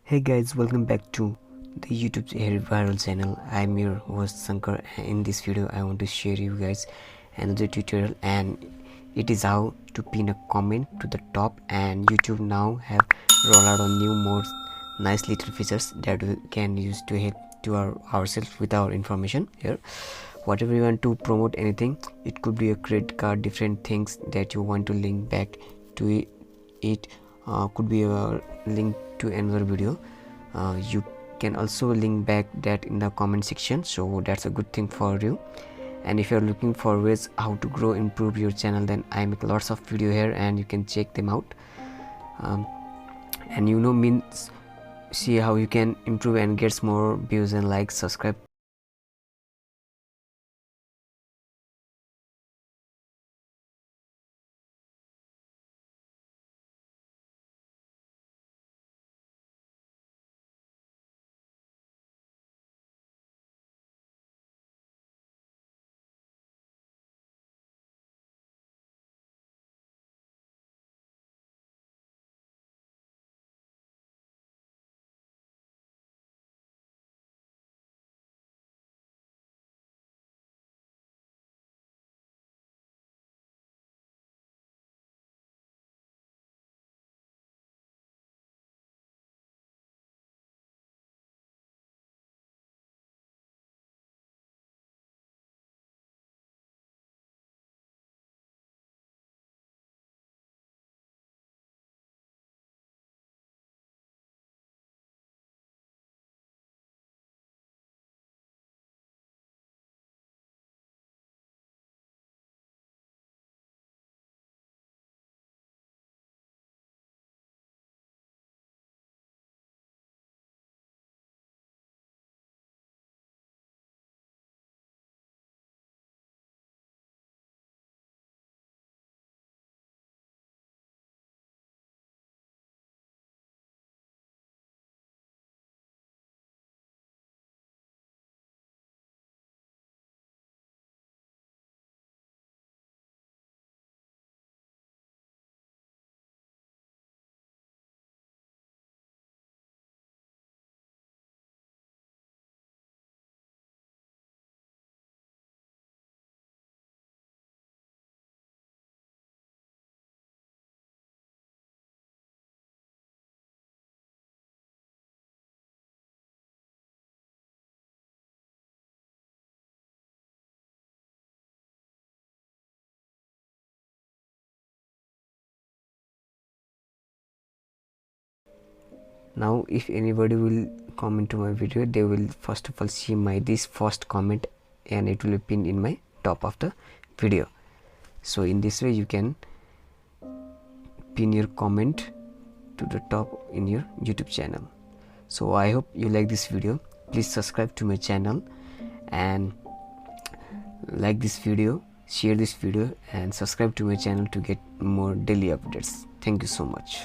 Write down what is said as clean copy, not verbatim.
Hey guys, welcome back to the YouTube viral channel. I'm your host Shankar. In this video I want to share you guys another tutorial, and it is how to pin a comment to the top. And YouTube now have rolled out on new more nice little features that we can use to help to ourselves with our information here. Whatever you want to promote, anything, it could be a credit card, different things that you want to link back to it could be a link to another video. You can also link back that in the comment section, so that's a good thing for you. And if you're looking for ways how to grow, improve your channel, then I make lots of video here and you can check them out. And means see how you can improve and get more views and likes. Subscribe. Now if anybody will comment to my video, they will first of all see my this first comment, and it will be pinned in my top of the video. So in this way you can pin your comment to the top in your YouTube channel. So I hope you like this video. Please subscribe to my channel and like this video, share this video, and subscribe to my channel to get more daily updates. Thank you so much.